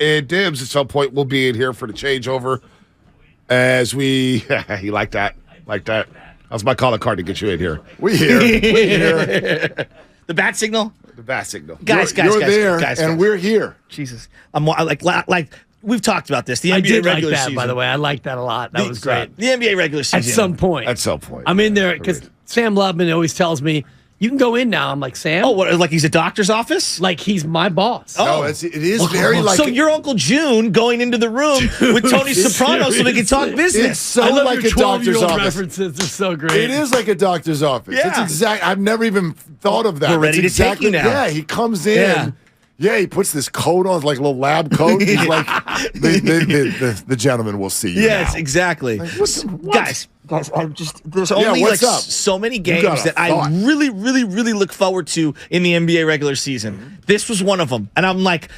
and Dibs at some point will be in here for the changeover as we you like that. That was my calling card to get you in here. We here. The bat signal? The bat signal. Guys, you're there, and we're here. Jesus. I'm like we've talked about this. The NBA I did like regular that, season. by the way. I like that a lot. That was great. The NBA regular season. At some point. I'm in there because Sam Lubman always tells me, you can go in now. I'm like, Sam? Oh, what, like he's a doctor's office? Like he's my boss. No, it is very like... So you're Uncle June going into the room with Tony Soprano so they can talk business. It's so I love like your a doctor's 12-year-old office. references. They're so great. It is like a doctor's office. Yeah. It's exact. I've never even thought of that. We're ready to take you now. Yeah, he comes in. Yeah, he puts this coat on, like a little lab coat. He's like, the gentleman will see you. Yes, now. exactly. Like, what? Guys, there's only what's up? so many games that I really, really, really look forward to in the NBA regular season. This was one of them. And I'm like,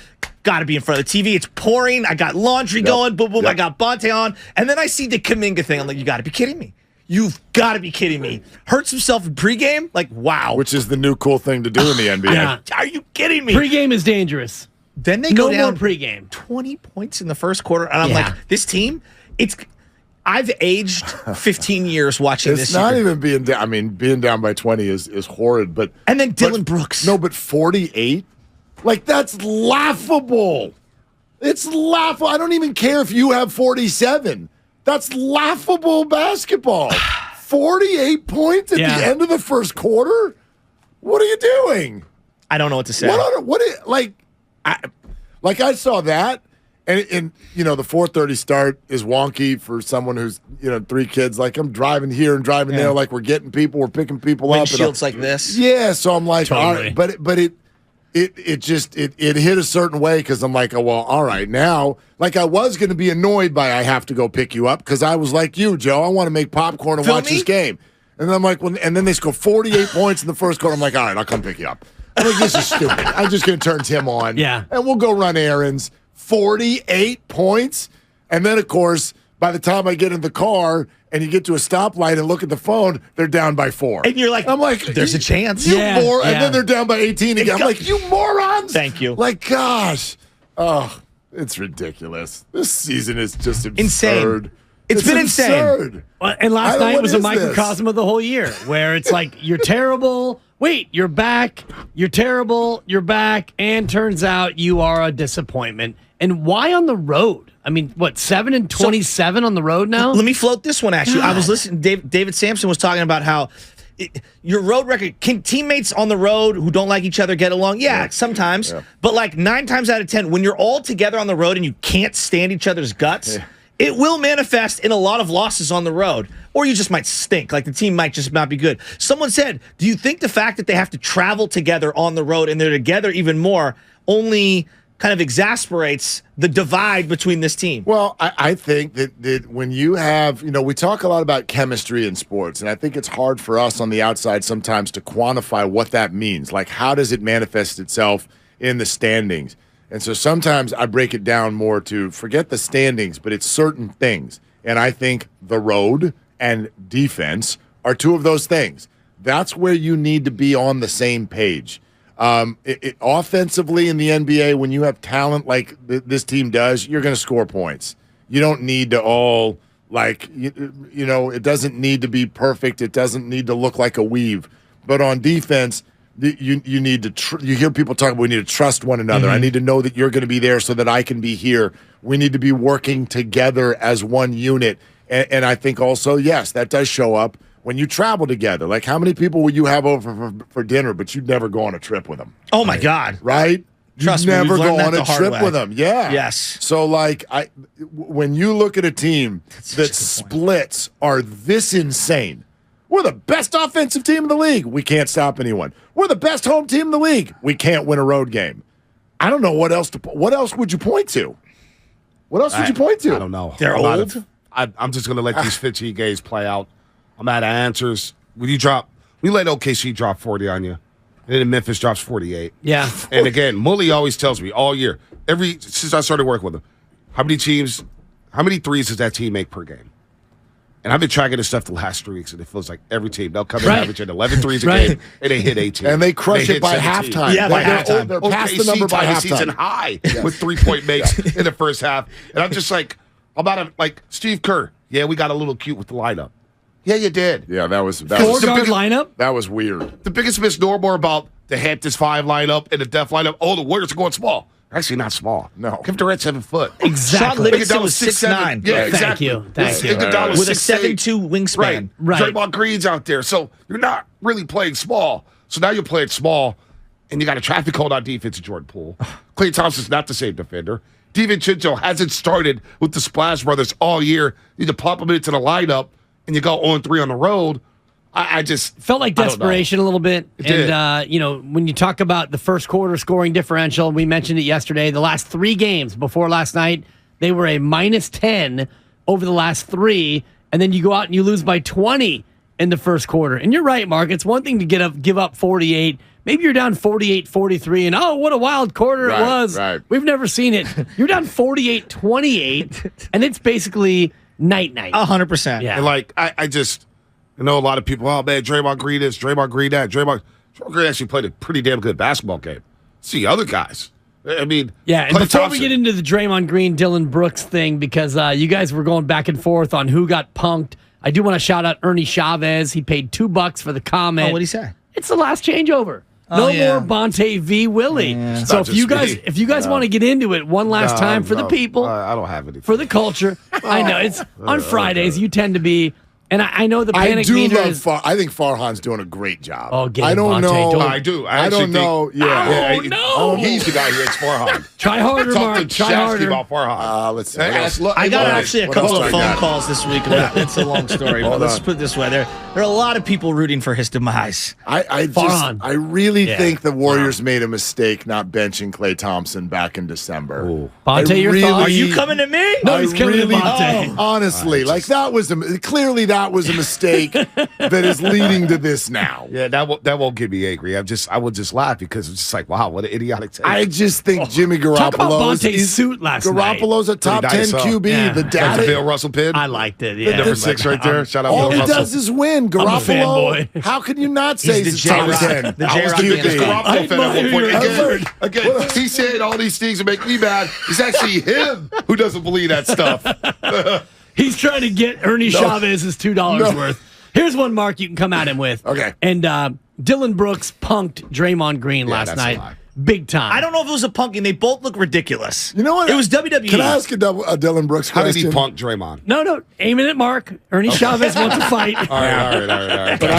gotta be in front of the TV. It's pouring. I got laundry going. Boom, boom. I got Bonte on. And then I see the Kuminga thing. I'm like, you gotta be kidding me. You've got to be kidding me. Hurts himself in pregame? Like, wow. Which is the new cool thing to do in the NBA. Yeah. Are you kidding me? Pregame is dangerous. Then they go down more pregame. 20 points in the first quarter. And I'm like, this team, I've aged 15 years watching this. It's not even being down. I mean, being down by 20 is horrid. And then Dylan Brooks. No, but 48? Like, that's laughable. It's laughable. I don't even care if you have 47. That's laughable basketball. 48 points at the end of the first quarter? What are you doing? I don't know what to say. I saw that, and the 4:30 start is wonky for someone who's 3 kids. Like, I'm driving here and driving there. Like, we're getting people, we're picking people up. Windshields like this. Yeah, so I'm like, totally. all right, but it hit a certain way because I'm like, oh, well, all right, now, like I was going to be annoyed by I have to go pick you up because I was like you, Joe. I want to make popcorn and watch this game. And then I'm like, and then they score 48 points in the first quarter. I'm like, all right, I'll come pick you up. I'm like, this is stupid. I'm just going to turn Tim on. Yeah. And we'll go run errands. 48 points. And then, of course, by the time I get in the car and you get to a stoplight and look at the phone, they're down by 4. And you're like, I'm like, there's a chance. And then they're down by 18 again. I'm like, you morons. Thank you. Like, gosh. Oh, it's ridiculous. This season is just absurd. Insane. It's been absurd. Well, and last night was a microcosm of the whole year where it's like, you're terrible. Wait, you're back. You're terrible. You're back. And turns out you are a disappointment. And why on the road? I mean, what, 7-27 on the road now? Let me float this one at you. I was listening. David Sampson was talking about how your road record, can teammates on the road who don't like each other get along? Yeah, sometimes. Yeah. But like 9 times out of 10, when you're all together on the road and you can't stand each other's guts, it will manifest in a lot of losses on the road. Or you just might stink. Like the team might just not be good. Someone said, do you think the fact that they have to travel together on the road and they're together even more only kind of exasperates the divide between this team? Well, I think that when you have, we talk a lot about chemistry in sports, and I think it's hard for us on the outside sometimes to quantify what that means. Like, how does it manifest itself in the standings? And so sometimes I break it down more to forget the standings, but it's certain things. And I think the road and defense are 2 of those things. That's where you need to be on the same page. Offensively in the NBA, when you have talent like this team does, you're going to score points. You don't need to all, it doesn't need to be perfect. It doesn't need to look like a weave. But on defense, you need to you hear people talk about we need to trust one another. I need to know that you're going to be there so that I can be here. We need to be working together as one unit. And I think also, yes, that does show up when you travel together. Like, how many people would you have over for dinner, but you'd never go on a trip with them? Oh, my God. Right? Trust you'd me, never we've go learned on that a the hard trip way. with them. Yeah. Yes. So, when you look at a team that splits are this insane. We're the best offensive team in the league. We can't stop anyone. We're the best home team in the league. We can't win a road game. I don't know what else would you point to? What else would you point to? I don't know. They're old? I'm just going to let these 15 games play out. I'm out of answers. We let OKC drop 40 on you, and then Memphis drops 48. Yeah. And again, Mully always tells me all year, since I started working with him, how many threes does that team make per game? And I've been tracking this stuff the last 3 weeks, and it feels like every team, they'll come in Right. averaging 11 threes a Right. game, and they hit 18. And they crush it hit by 17. halftime. Yeah, by by halftime. They're past the number by tied halftime. season high with 3-point makes in the first half. And I'm just like, Steve Kerr. Yeah, we got a little cute with the lineup. Yeah, you did. Yeah, that was Four-guard lineup? that was weird. The biggest misnomer about the Hamptons 5 lineup and the Def lineup, the Warriors are going small. They're actually not small. No. Kevin Durant's 7 foot. Sean Exactly. Livingston was 6'9". Yeah, Thank exactly. you. Thank you. Iguodala With a 6'8". 7'2" wingspan. Right. Draymond Green's out there. So you're not really playing small. So now you're playing small, and you got a traffic cone on defense of Jordan Poole. Klay Thompson's not the same defender. DiVincenzo hasn't started with the Splash Brothers all year. You need to pop him into the lineup, and you go 0-3 on the road. I just Felt like I don't know. desperation a little bit. It did. And, when you talk about the first quarter scoring differential, we mentioned it yesterday. The last 3 games before last night, they were a -10 over the last 3. And then you go out and you lose by 20 in the first quarter. And you're right, Mark. It's one thing to give up 48. Maybe you're down 48-43, and what a wild quarter it was. Right. We've never seen it. You're down 48-28, and it's basically night-night. 100%. Yeah. And I know a lot of people, Draymond Green this, Draymond Green that. Draymond Green actually played a pretty damn good basketball game. See other guys. I mean, Yeah, and Klay before Thompson. we get into the Draymond Green, Dylan Brooks thing, because you guys were going back and forth on who got punked, I do want to shout out Ernie Chavez. He paid $2 for the comment. Oh, what'd he say? It's the last changeover. No more Bonte v. Willie. It's So not if you just guys me. want to get into it one last time for the people, I don't have anything. for the culture, I know it's on Fridays. You tend to be, and I know the panic I do meter love is. I think Farhan's doing a great job. Oh, get I him, don't Bonte, know. don't- I do. I I actually don't know. think- Yeah. Oh, no. He's the guy who hates Farhan. Try harder, Talk Mark. to Try Shasky harder. about Farhan. Let's see. I got What actually a else couple do I of phone got? calls this week. It's a long story, but Hold let's on. put it this way: there are a lot of people rooting for his demise. Farhan. I really Yeah. think the Warriors made a mistake not benching Klay Thompson back in December. Bonte, I your really- thoughts? Are you coming to me? No, he's coming to Bonte. Honestly, that was clearly that was a mistake that is leading to this now. Yeah, that won't get me angry. I would just laugh because it's just like, wow, what an idiotic take. I just think Jimmy Talk about Garoppolo. Bonte's suit last night. Garoppolo's a top Pretty 10 nice, huh? QB. Yeah. The Like the data. Bill Russell pin. I liked it. Yeah. Number 6 right there. Shout out All Bill he Russell. does is win. fanboy. Garoppolo. How can you not say He's he's the top J-Rock. 10? The I was J-Rock the biggest fan. Garoppolo I fan at one point. admire you. Again, he said all these things to make me mad. It's actually him who doesn't believe that stuff. He's trying to get Ernie Chavez's $2 worth. Here's one, Mark, you can come at him with. Okay. And Dylan Brooks punked Draymond Green last that's a night. lie. Big time. I don't know if it was a punking. They both look ridiculous. You know what? It was WWE. Can I ask a Dylan Brooks How did question? he punk Draymond? No, aiming at Mark. Ernie Chavez wants to fight. All right. But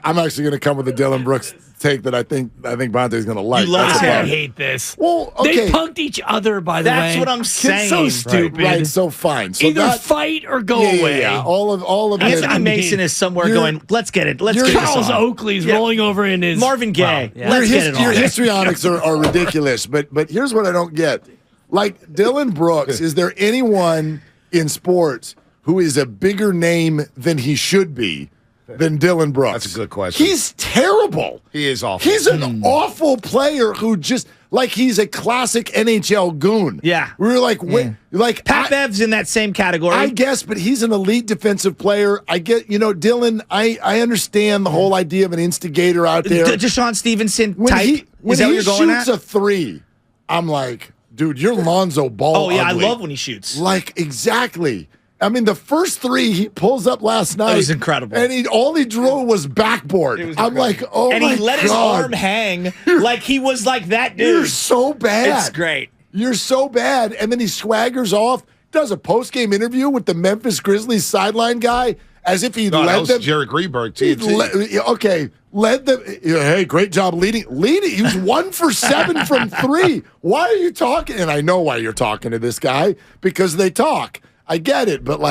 I'm actually going to come with a Dylan Brooks take that I think Bonte's going to like. You love That's it. I about it. hate this. Well, okay. They punked each other, by the way. That's what I'm It's saying. so Right, stupid. Right, so fine. So Either that, fight or go yeah, away. Yeah. All of it. Anthony I mean, Mason is somewhere you're- going, let's get it. Let's you're get this Charles on. Oakley's rolling over in his Marvin Gaye. Well, yeah. Let's get it Your on. histrionics are ridiculous. But here's what I don't get. Like Dylan Brooks, is there anyone in sports who is a bigger name than he should be than Dylan Brooks? That's a good question. He's terrible. He is awful. He's an awful player who just he's a classic NHL goon. Yeah. We were like, wait, like Pat Bev's in that same category. I guess, but he's an elite defensive player. I get, Dylan. I understand the whole idea of an instigator out there. Deshaun Stevenson When type. he Is that what you're going shoots at? a three, I'm like, dude, you're Lonzo Ball. Oh, yeah. ugly. I love when he shoots. Like, exactly. I mean, the first three he pulls up last night was incredible. and all he drew was backboard. I'm like, oh and my he let god, his arm hang like he was like that dude. You're so bad. It's great. You're so bad. And then he swaggers off, does a post-game interview with the Memphis Grizzlies sideline guy as if he No, that led was them. Jerry Greenberg, He TNT. led them. Hey, great job leading. He was 1 for 7 from 3. Why are you talking? And I know why you're talking to this guy, because they talk. I get it, but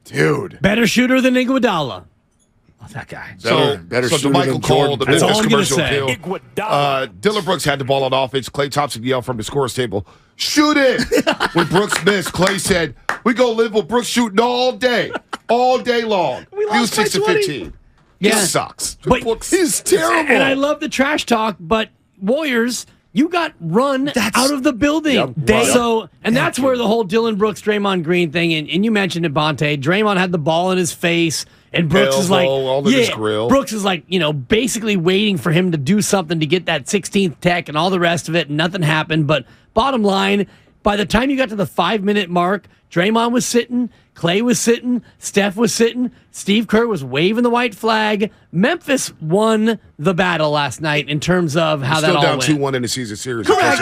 dude. Better shooter than Iguodala. Oh, that guy. Better So shooter Michael than Cole, Jordan the That's Memphis all I'm gonna commercial say. kill. Dylan Brooks had the ball on offense. Klay Thompson yelled from the scorer's table, "Shoot it!" When Brooks missed, Klay said, "We go live with Brooks shooting all day long." He was lost by 6 to 20. 15. Yeah. He sucks. But Brooks, He's terrible. And I love the trash talk, but Warriors, you got run out of the building. Yep. That's where the whole Dylan Brooks, Draymond Green thing, and you mentioned it, Bonte. Draymond had the ball in his face, and Brooks is like, all in his grill. Brooks is like, basically waiting for him to do something to get that 16th tech and all the rest of it, and nothing happened. But bottom line, by the time you got to the 5-minute mark, Draymond was sitting, Clay was sitting, Steph was sitting, Steve Kerr was waving the white flag. Memphis won the battle last night in terms of how that all went. Still down 2-1 in the season series. Correct.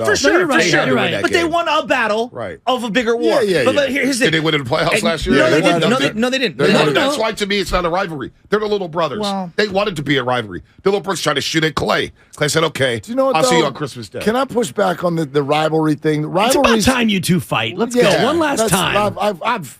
For sure. You're right. But they won a battle of a bigger war. But here's the Did they win in the playoffs last year? No, they didn't. No, they didn't. That's why, to me, it's not a rivalry. They're the little brothers. Well, they wanted to be a rivalry. Dylan Brooks tried to shoot at Clay. Clay said, okay, Do you know what, I'll see though? you on Christmas Day. Can I push back on the rivalry thing? It's about time you two fight. Let's go. One last time.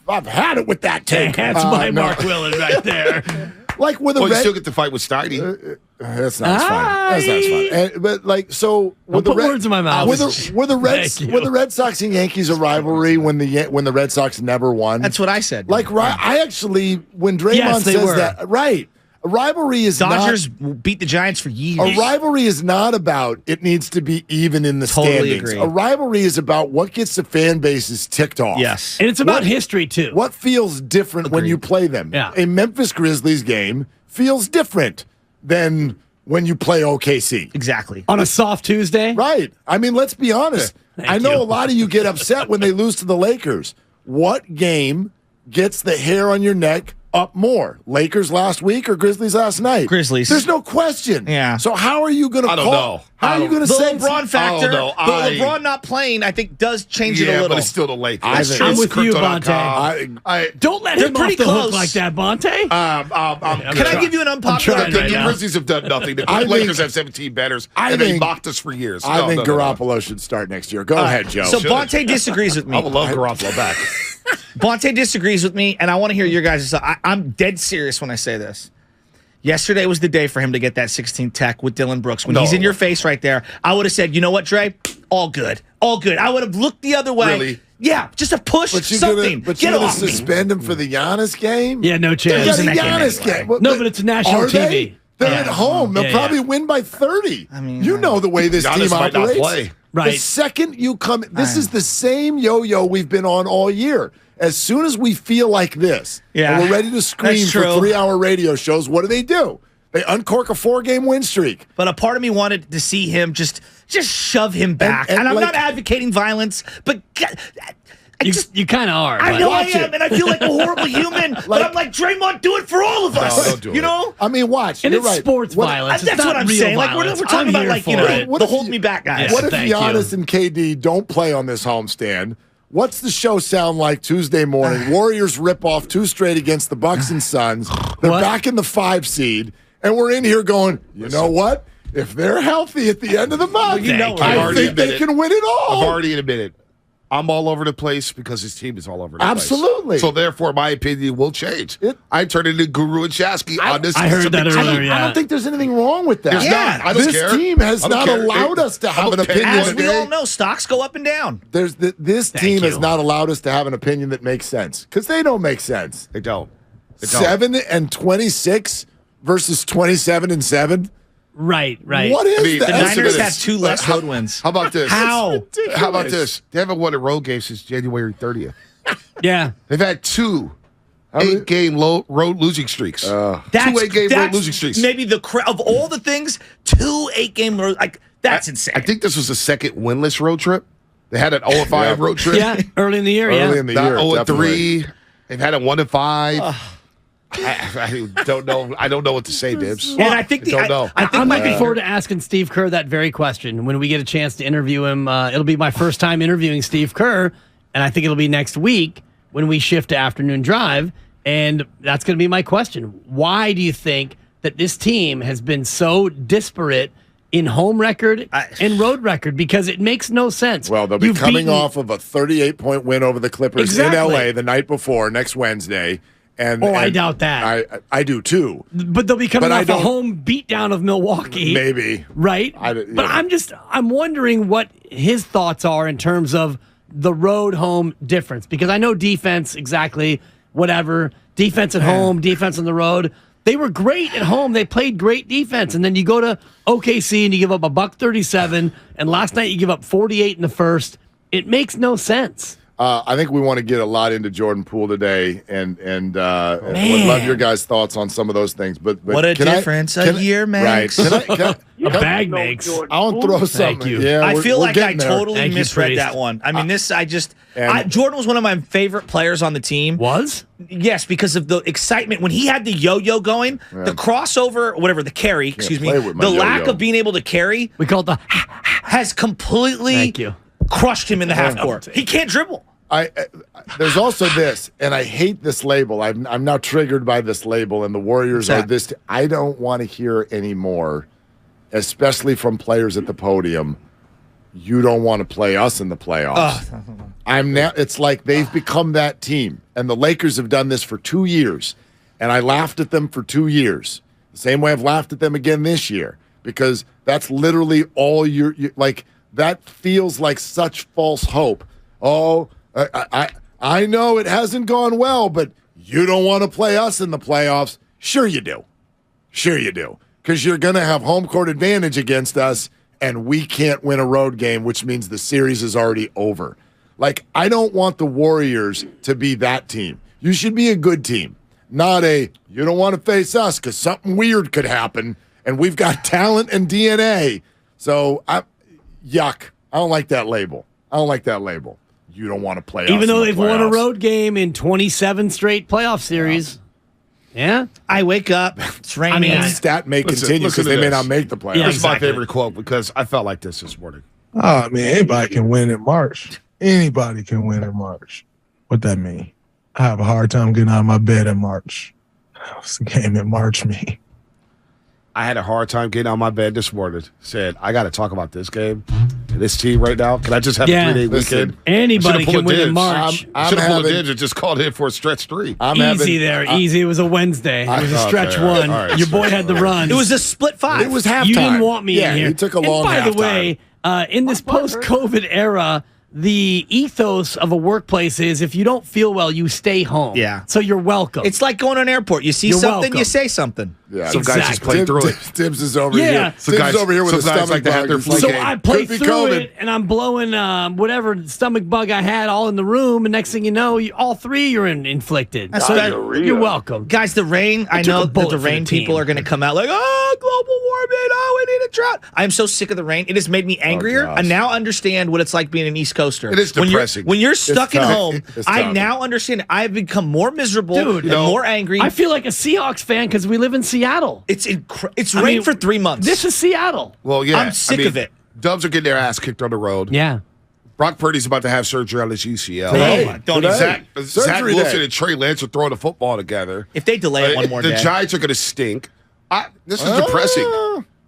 I've had it with that take. That's my Mark Willard right there. Like with a you still get to fight with Steiny. That's not as fun. That's not as fun. But like, so Don't put words in my mouth. Were the Red Sox and Yankees a rivalry when the Red Sox never won? That's what I said. Like, I actually, when Draymond says that, right? A rivalry is Dodgers beat the Giants for years. A rivalry is not about it needs to be even in the Totally standings. agree. A rivalry is about what gets the fan bases ticked off. Yes. And it's about history, too. What feels different when you play them? Yeah. A Memphis Grizzlies game feels different than when you play OKC. Exactly. On a soft Tuesday? Right. I mean, let's be honest. I know a lot of you get upset when they lose to the Lakers. What game gets the hair on your neck up more? Lakers last week or Grizzlies last night? Grizzlies. There's no question. Yeah. So how are you going to I don't know. How are you going to The say LeBron factor, I don't know. but LeBron not playing, I think, does change it a little. but it's still the Lakers. I'm with you, Bonte. Don't let They're him off pretty the close. hook like that, Bonte. Can I give you an unpopular trying The right now. Grizzlies have done nothing. The Lakers have 17 batters, and they mocked us for years. I think Garoppolo should start next year. Go ahead, Joe. So Bonte disagrees with me. I would love Garoppolo back. Bonte disagrees with me, and I want to hear your guys'. I'm dead serious when I say this. Yesterday was the day for him to get that 16 tech with Dylan Brooks. When he's in your face right there, I would have said, you know what, Dre? All good. All good. I would have looked the other way. Really? Yeah, just a push, something. But Get you're going off to me. suspend him for the Giannis game? Yeah, no chance. There's a in that game Giannis anyway. game. Well, No, but it's national are TV. They? They're Yeah. at home. They'll Yeah, probably win by 30. I mean, you know the way this Giannis team might not operates. play. Right. The second you come, this is the same yo-yo we've been on all year. As soon as we feel like this, and we're ready to scream That's for true. 3-hour radio shows, what do? They uncork a 4-game win streak. But a part of me wanted to see him just shove him back. And I'm like- not advocating violence, but You kind of are. I but- know I Watch am, it. and I feel like a horrible human. but I'm like, Draymond, do it for all of us. don't do you it. know? I mean, watch. And you're it's right. sports violence. That's It's not what I'm real saying. Like, we're violence. talking I'm about, here like, for you know, it. What the if hold you- me back guys. Yeah. What if Thank Giannis you. and KD don't play on this homestand? What's the show sound like Tuesday morning? Warriors rip off 2 straight against the Bucks and Suns. They're What? back in the 5 seed, and we're in here going, you know what? If they're healthy at the end of the month, You know I I've think they can win it all. I've already admitted I'm all over the place because his team is all over the place. Absolutely. So therefore, my opinion will change. I turned into Guru and Shasky on this. I heard that specific earlier, team. yeah. I don't think there's anything wrong with that. There's not. I don't this care. team has I don't not care. allowed us to have an Okay. opinion. As we today. all know, stocks go up and down. This team has you. not allowed us to have an opinion that makes sense because they don't make sense. They don't. They don't. 7-26 versus 27-7. Right. What is I mean, that? The Listen to Niners this. have 2 less road wins. How about this? How? How about this? They haven't won a road game since January 30th. Yeah. They've had 2 8-game road losing streaks. 2 8-game road losing streaks. Maybe of all the things, 2 8-game road. Like, that's insane. I think this was the second winless road trip. They had an 0-5 road trip. Yeah. Early in the year. Early Yeah. in the Not year, 0-3. They've had a 1-5. I don't know. I don't know what to say, Bibbs. And I think don't know. I think I'm my looking forward to asking Steve Kerr that very question when we get a chance to interview him. It'll be my first time interviewing Steve Kerr, and I think it'll be next week when we shift to afternoon drive. And that's going to be my question. Why do you think that this team has been so disparate in home record and road record? Because it makes no sense. Well, they'll be You've coming beaten- off of a 38-point win over the Clippers Exactly. in L.A. the night before, next Wednesday. And I doubt that. I do too. But they'll be coming But I off a don't- home beatdown of Milwaukee. Maybe. Right? Yeah. But I'm wondering what his thoughts are in terms of the road home difference. Because I know defense, exactly, whatever. Defense at home, defense on the road. They were great at home. They played great defense. And then you go to OKC and you give up $137, and last night you give up 48 in the first. It makes no sense. I think we want to get a lot into Jordan Poole today, and would love your guys' thoughts on some of those things. But what a difference a year makes. Right? Your bag makes. I'll throw something. Thank you. Yeah, I feel like I totally Thank you, misread Priest. that one. I mean, Jordan was one of my favorite players on the team. Was? Yes, because of the excitement when he had the yo-yo going, the crossover, whatever, the carry, excuse me, play with my the lack yo-yo. of being able to carry We call it the. has completely Thank you. crushed him in the half court. He can't dribble. There's also this, and I hate this label. I'm now triggered by this label, and the Warriors are this. I don't want to hear anymore, especially from players at the podium. You don't want to play us in the playoffs. I'm now. It's like they've become that team, and the Lakers have done this for 2 years, and I laughed at them for 2 years. The same way I've laughed at them again this year, because that's literally all you're like. That feels like such false hope. Oh. I know it hasn't gone well, but you don't want to play us in the playoffs. Sure you do. Sure you do. Because you're going to have home court advantage against us, and we can't win a road game, which means the series is already over. Like, I don't want the Warriors to be that team. You should be a good team, not you don't want to face us because something weird could happen, and we've got talent and DNA. So, yuck. I don't like that label. You don't want to play us Even though in the they've won a playoffs. road game in 27 straight playoff series. Yeah. I wake up, it's raining. That stat may continue because listen to they may this. not make the playoffs. Yeah, This is my exactly. favorite quote because I felt like this morning. Oh, man, anybody can win in March. Anybody can win in March. What that mean? I have a hard time getting out of my bed in March. What's the game in March mean? I had a hard time getting out of my bed this morning. Said, I got to talk about this game and this team right now. Can I just have Yeah. a 3-day Listen, weekend? Anybody Should've pulled can win in dibs. March. I'm Should have pulled a having- dibs and just called in for a stretch 3. Easy there. Easy. It was a Wednesday. It was a stretch okay, all right, one. all right, Your boy had the run. It was a split 5. It was halftime. You didn't want me yeah, in here. You took a And long by the halftime. way, in this post-COVID era, the ethos of a workplace is if you don't feel well, you stay home. Yeah. So you're welcome. It's like going to an airport. You see You're something, welcome. you say something. Yeah, Some guys just play through it. Tibbs is over Yeah. here. Some Tibbs guys- is over here with a some guys stomach like to have bug. their He's flu like, So game. I played could be through COVID. it, and I'm blowing whatever stomach bug I had all in the room, and next thing you know, all three are inflicted. So you're welcome. Guys, the rain, I took know a that bullet the for the rain people team. are going to come out like, oh, global warming, oh, we need a drought. I'm so sick of the rain. It has made me angrier. gosh. I now understand what it's like being an East Coaster. It is depressing. When you're stuck at tough. home, It's I tough. now understand. I've become more miserable Dude, and more angry. I feel like a Seahawks fan because we live in Seattle. It's I rained mean, for 3 months. This is Seattle. Well, yeah. I'm sick of it. Dubs are getting their ass kicked on the road. Yeah. Brock Purdy's about to have surgery on his UCL. Hey, don't today. Zach Surgery Wilson day. and Trey Lance are throwing the football together. If they delay it one more the day. Giants are going to stink. This is depressing.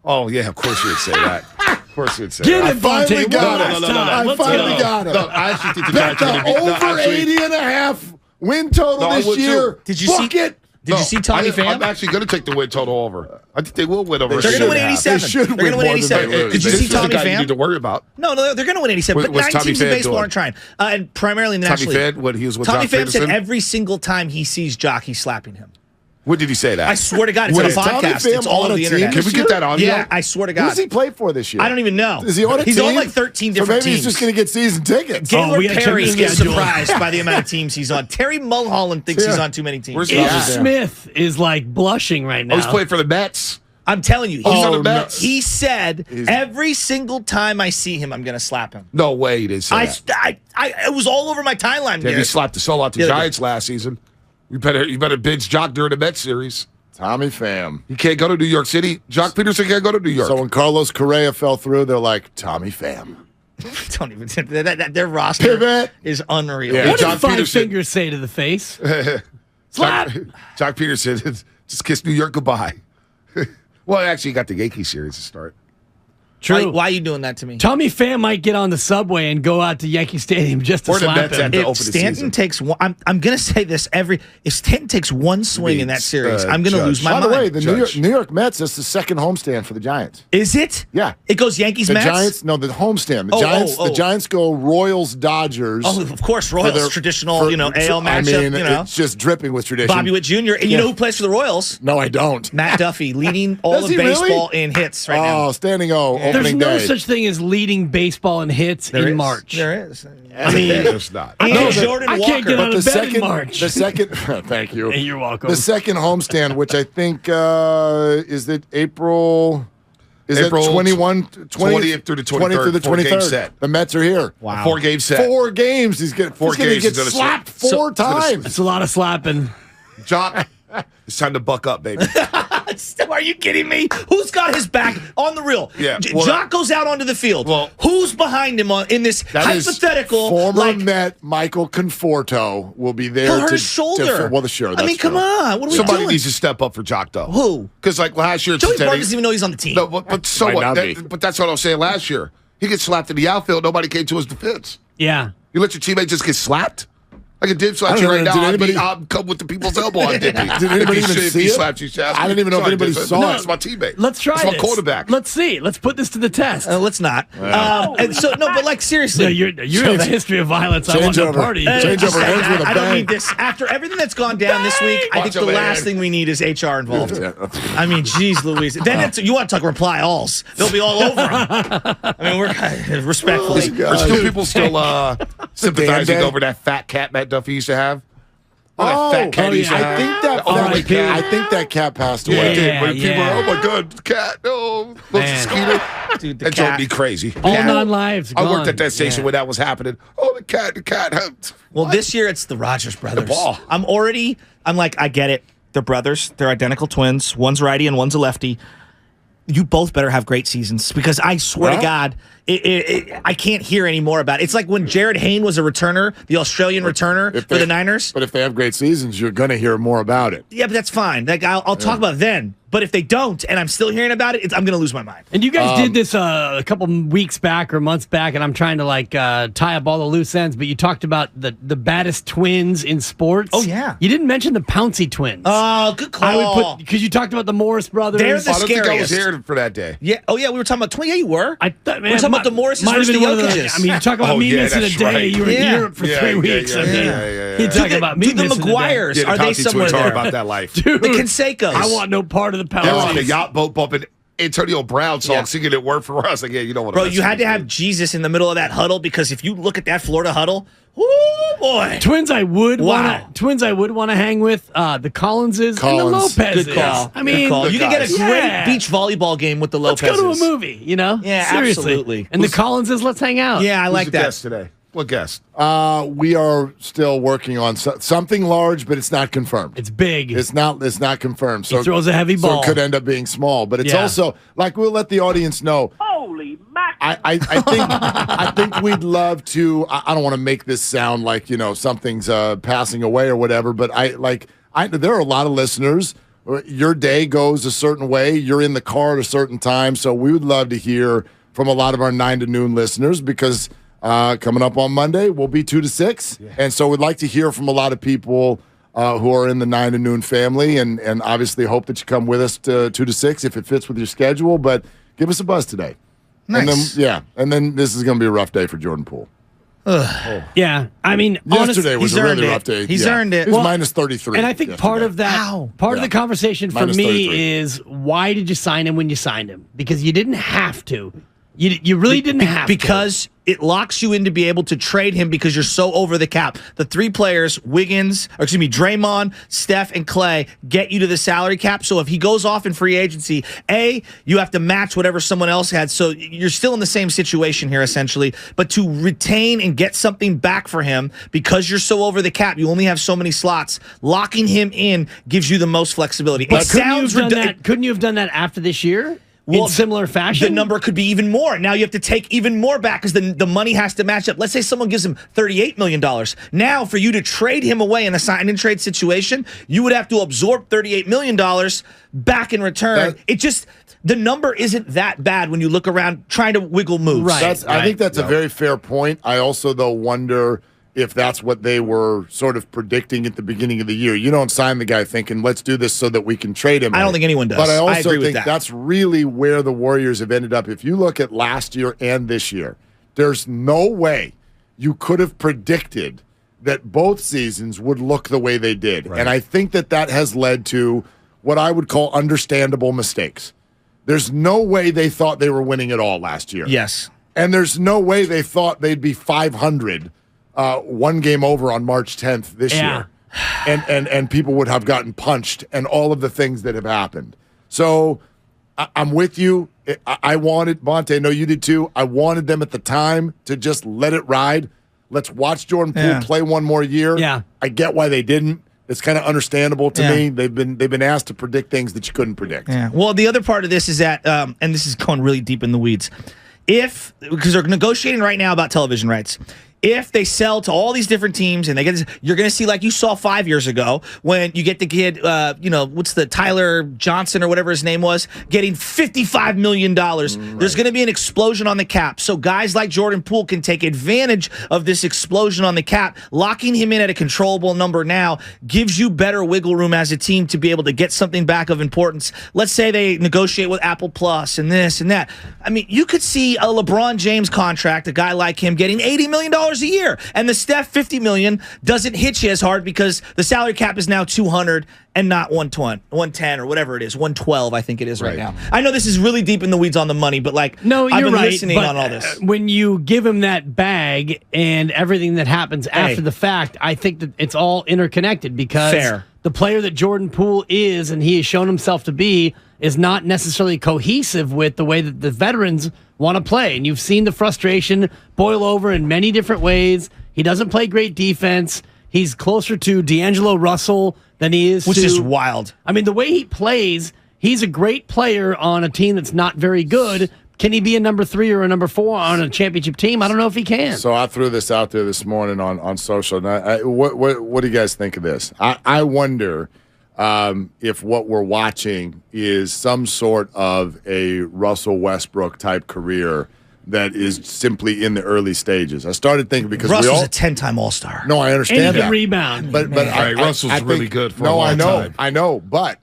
Oh, yeah, of course you would say that. Of course you would say Get that. it, finally Vontae. got One it. last No, no, no, no, time. I Let's finally go. got it. No, I actually think the Bet Giants are the going to be... over 80 and a half win total No, I this would too. year. Did you Book see- it? Did you see Tommy Pham? I'm actually going to take the win total over. I think they will win over. They're going to win should have. 87. They should They're going to win win more than 87. they lose. Did you This see is the Tommy guy you Pham? need to worry about. No, they're going to win 87. But What's 9 Tommy teams in Pham baseball doing? aren't trying. And primarily in the Tommy National League. Pham, when he was with Tommy Jock Pham said Peterson? every single time he sees Jock, he's slapping him. When did he say that? I swear to God, it's When on a is Tommy podcast. Pham It's all on over a the team? internet. Can we get that audio? Yeah, I swear to Who God. does he play for this year? I don't even know. Is he on a He's team? on like 13 So different maybe teams. he's just going to get season tickets. Gaylord we gotta check Perry the gets schedule. surprised by the amount of teams he's on. Terry Mulholland thinks Yeah. he's on too many teams. Where's Ish Yeah. Smith is like blushing right now. Oh, he's playing for the Mets. I'm telling you, he's on on the the Mets. He said every single time I see him, I'm going to slap him. No way he didn't say that. It was all over my timeline. Damn, he Garrett. slapped the soul out the Yeah, Giants last season. You better binge Jock during the Mets series. Tommy Pham. He can't go to New York City. Jock Peterson can't go to New York. So when Carlos Correa fell through, they're like, Tommy Pham. Don't even. Their roster Pivot. is unreal. Yeah. What John did Five Peterson- Fingers say to the face? Slap. Jock Peterson just kissed New York goodbye. Well, actually, he got the Yankee series to start. True. Why are you doing that to me? Tommy Pham might get on the subway and go out to Yankee Stadium just to Or the slap Mets him. at the If open the Stanton season. takes one, I'm going to say this if Stanton takes one swing in that series, I'm going to lose my By mind. the way, the Judge. New York Mets is the second homestand for the Giants. Is it? Yeah. It goes Yankees, The Mets? Giants, no, the homestand. The Giants, the Giants go Royals, Dodgers. Oh, of course, Royals, traditional, AL matchup, I mean, it's just dripping with tradition. Bobby Witt Jr. And you know who plays for the Royals? No, I don't. Matt Duffy, leading all Does of he really? baseball in hits right now. Oh, standing O, There's opening no day. such thing as leading baseball in hits There in is. March. There is. I mean, There's not. And No, Jordan I Walker. can't get out the of bed in second, March. the second, thank you. Hey, you're welcome. The second homestand, which I think is it April. Is April it 20th through the 20th through the 23rd, 4-game 23rd? set. The Mets are here. Wow. 4-game set. 4 games. He's getting Four games, Get he's gonna slapped slap. four times. It's a lot of slapping. Jock, it's time to buck up, baby. Are you kidding me? Who's got his back on the real? Yeah, well, Jock goes out onto the field. Well, who's behind him in this that is hypothetical? Former Met Michael Conforto will be there. He'll hurt to, his shoulder. well, sure. I mean, come on. What are we Somebody doing? needs to step up for Jock, though. Who? Because like last year, Joey Cincinnati- Bart doesn't even know he's on the team. No, but so Might what? not be. But that's what I was saying last year. He gets slapped in the outfield. Nobody came to his defense. Yeah. You let your teammate just get slapped? Like a dip I slap don't you know, right did now. anybody- I'd come with the people's elbow on Dippy. Did anybody even if see he it? slapped you, I didn't even know if anybody saw it. That's my teammate. Let's try That's my this. quarterback. Let's see. Let's put this to the test. Let's not. And so no, but like seriously, No, you have a history of violence. I want no Changeover. party. Changeover ends with a I don't bang. need this. After everything that's gone down this week, I think Watch the your last man. thing we need is HR involved. Yeah. I mean, geez, Louise. Then you want to talk reply alls? They'll be all over them. I mean, we're respectfully. Are still people still sympathizing Dan. over that fat cat Matt Duffy used to have? Oh, that fat cat he used to I have? think that. Ugly cat. I think that cat passed Yeah, away. it did. When people yeah. were, oh my god, cat, no, looks Man. mosquito. Dude, the That drove cat. me crazy. All Yeah. non-lives. I worked gone. at that station Yeah. when that was happening. Oh, the cat. Well, this year it's the Rogers brothers. ball. I'm like, I get it. They're brothers. They're identical twins. One's righty and one's a lefty. You both better have great seasons because I swear to Well- God, I can't hear any more about it. It's like when Jared Hayne was a returner, the Australian returner If for they- the Niners. But if they have great seasons, you're going to hear more about it. Yeah, but that's fine. Like I'll talk about it then. But if they don't, and I'm still hearing about it, I'm going to lose my mind. And you guys did this a couple weeks back or months back, and I'm trying to tie up all the loose ends. But you talked about the baddest twins in sports. Oh, yeah. You didn't mention the Pouncey twins. Oh, good call. I would put because you talked about the Morris brothers. They're the I don't think I was scariest. here for that day. Yeah. Oh, yeah. We were talking about twins. Yeah, you were. I thought, man, We're talking about the Morrises might have versus been the one of Jokic's. I mean, you talk about Oh, me yeah, missing a that's day. right. You were in Yeah. Europe for Yeah, 3 yeah, weeks. yeah, I mean, yeah. you talk about me Dude, the missing a day. McGuires. Yeah, the Are they Pouncey somewhere twins are there? about that life. Dude, The Canseco's. I want no part of the They were on the Pouncey. yacht boat bumping Antonio Brown song, Yeah. singing it word for us. Like, yeah, you don't want Bro, you had to have Jesus in the middle of that huddle because if you look at that Florida huddle, oh boy. Twins I would Wow. want to hang with the Collinses Collins. and the Lopez's. Good call. I mean, Good call. You can get a guys. great Yeah. beach volleyball game with the let's Lopez's. go to a movie, you know? Yeah, Seriously. absolutely. And the Collinses, let's hang out. Yeah, I Who's like the that. guest today? What guest? We are still working on something large, but it's not confirmed. It's big. It's not confirmed. So He throws a heavy ball. So it could end up being small, but it's Yeah. also like we'll let the audience know. Holy mackerel. I think we'd love to. I don't want to make this sound like something's passing away or whatever, but there are a lot of listeners. Your day goes a certain way. You're in the car at a certain time, so we would love to hear from a lot of our 9 to noon listeners because coming up on Monday we'll be 2 to 6, and so we'd like to hear from a lot of people who are in the 9 to noon family, and obviously hope that you come with us to 2 to 6 if it fits with your schedule. But give us a buzz today. Nice. And then this is going to be a rough day for Jordan Poole. Yeah. I mean, Yesterday was he's a really earned it. rough day. He's Yeah. earned it. It was Well, minus 33. and I think part of that, Ow. part of Yeah. the conversation for Minus me 33. is why did you sign him when you signed him? Because you didn't have to. You really didn't have because it locks you in to be able to trade him because you're so over the cap. The 3 players, Draymond, Steph, and Clay, get you to the salary cap. So if he goes off in free agency, you have to match whatever someone else had. So you're still in the same situation here, essentially. But to retain and get something back for him because you're so over the cap, you only have so many slots. Locking him in gives you the most flexibility. But It sounds couldn't you have done that after this year? in similar fashion? The number could be even more. Now you have to take even more back because the money has to match up. Let's say someone gives him $38 million. Now, for you to trade him away in a sign-and-trade situation, you would have to absorb $38 million back in return. The number isn't that bad when you look around trying to wiggle moves. Right. I think that's a very fair point. I also, though, wonder if that's what they were sort of predicting at the beginning of the year. You don't sign the guy thinking, let's do this so that we can trade him. I don't think anyone does. But I also agree with think that. that's really where the Warriors have ended up. If you look at last year and this year, there's no way you could have predicted that both seasons would look the way they did. Right. And I think that has led to what I would call understandable mistakes. There's no way they thought they were winning it all last year. Yes. And there's no way they thought they'd be 500 one game over on March 10th this year. And people would have gotten punched and all of the things that have happened. So I'm with you. I wanted, Monte, I know you did too. I wanted them at the time to just let it ride. Let's watch Jordan Poole play one more year. Yeah. I get why they didn't. It's kind of understandable to me. They've been asked to predict things that you couldn't predict. Yeah. Well, the other part of this is that, and this is going really deep in the weeds, because they're negotiating right now about television rights. If they sell to all these different teams and they get this, you're going to see like you saw 5 years ago when you get the kid, what's the Tyler Johnson or whatever his name was, getting $55 million. There's going to be an explosion on the cap. So guys like Jordan Poole can take advantage of this explosion on the cap. Locking him in at a controllable number now gives you better wiggle room as a team to be able to get something back of importance. Let's say they negotiate with Apple Plus and this and that. I mean, you could see a LeBron James contract, a guy like him getting $80 million a year, and the Steph $50 million doesn't hit you as hard because the salary cap is now 200 and not 110 or whatever it is, 112 I think it is right now. I know this is really deep in the weeds on the money, but like no, I've been right, listening on all this. When you give him that bag and everything that happens after the fact, I think that it's all interconnected because the player that Jordan Poole is and he has shown himself to be is not necessarily cohesive with the way that the veterans want to play. And you've seen the frustration boil over in many different ways. He doesn't play great defense. He's closer to D'Angelo Russell than he is Which is wild. I mean, the way he plays, he's a great player on a team that's not very good. Can he be a number 3 or a number 4 on a championship team? I don't know if he can. So I threw this out there this morning on social. Now, what do you guys think of this? I wonder if what we're watching is some sort of a Russell Westbrook type career that is simply in the early stages. I started thinking because Russ was a 10-time All-Star. No, I understand and he that. can rebound. But Russell's I think, really good for a long time. I know. But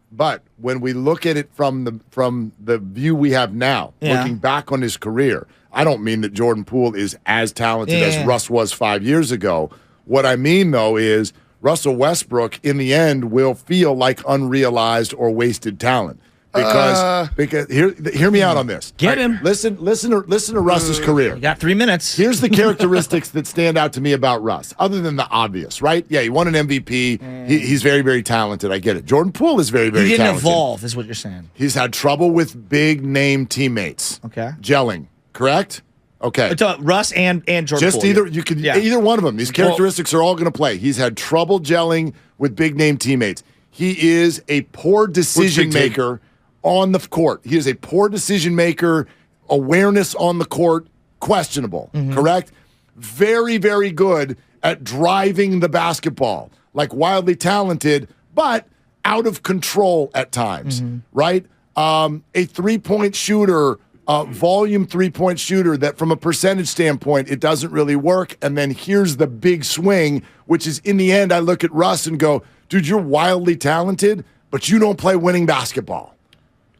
when we look at it from the view we have now, looking back on his career, I don't mean that Jordan Poole is as talented as Russ was 5 years ago. What I mean, though, is Russell Westbrook, in the end, will feel like unrealized or wasted talent. Because hear me out on this. Get him. Listen to Russ's career. You got 3 minutes. Here's the characteristics that stand out to me about Russ, other than the obvious, right? Yeah, he won an MVP. He's very, very talented. I get it. Jordan Poole is very, very He didn't talented. evolve, is what you're saying. He's had trouble with big-name teammates. Okay. Gelling, correct? Okay. Russ and Jordan Just Poole. either one of them. These characteristics are all going to play. He's had trouble gelling with big-name teammates. He is a poor decision-maker on the court. He is a poor decision-maker. Awareness on the court, questionable, correct? Very, very good at driving the basketball. Like wildly talented, but out of control at times, right? A three-point shooter, volume three-point shooter that from a percentage standpoint, it doesn't really work. And then here's the big swing, which is in the end, I look at Russ and go, dude, you're wildly talented, but you don't play winning basketball.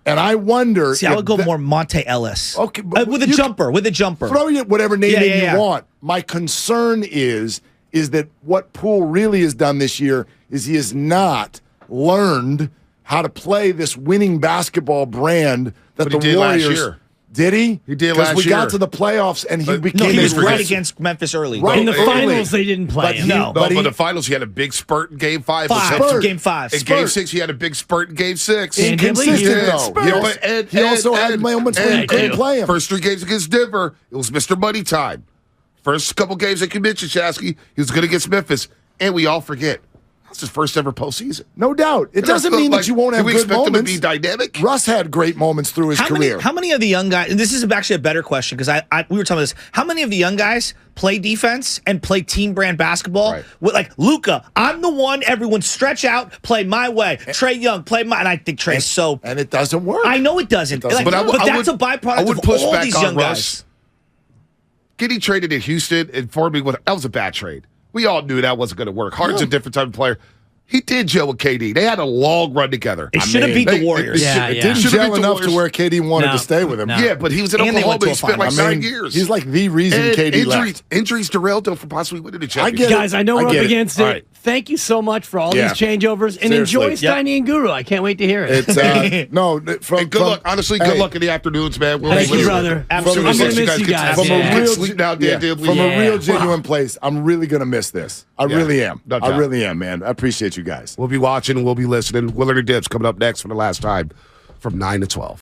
And I wonder. See, I would go more Monte Ellis. Okay, with a jumper. With a jumper. Throw it whatever name you want. My concern is that what Poole really has done this year is he has not learned how to play this winning basketball brand that the Warriors. Last year. Did he? He did last year. Because we got to the playoffs and he became. No, he was a right against Memphis early. Right. In the early. finals, they didn't play him. But in the finals, he had a big spurt in Game 5. Game 5. In Game 6, he had a big spurt in Game 6. Inconsistent, though. He also had moments where he couldn't play him. First 3 games against Denver, it was Mr. Money time. First couple games at Convention, Shasky, he was good against Memphis. And we all forget, It's his first ever postseason. No doubt. It doesn't mean that you won't have we good expect moments. him to be dynamic. Russ had great moments through his career. How many of the young guys, and this is actually a better question because we were talking about this, how many of the young guys play defense and play team brand basketball? Right. With like Luka, I'm the one, everyone stretch out, play my way. Trae Young, play my, and I think Trae's so. And it doesn't work. I know it doesn't. Like, But that's a byproduct of all these young guys. Getting traded to Houston informed me that was a bad trade. We all knew that wasn't going to work. Harden's a different type of player. He did gel with KD. They had a long run together. It should have beat the Warriors. It didn't gel enough to where KD wanted to stay with him. Yeah, but he was in Oklahoma. He spent like 9 years. He's like the reason KD left. Injuries derailed him from possibly winning the championship. Guys, I know we're up against it. Right. Thank you so much for all these changeovers. And enjoy Steiny and Guru. I can't wait to hear it. Good luck. Honestly, good luck in the afternoons, man. Thank you, brother. Absolutely. I'm going to miss you guys. From a real genuine place, I'm really going to miss this. I really am. I really am, man. I appreciate you guys. We'll be watching. We'll be listening. Willard and Dips coming up next for the last time from 9 to 12.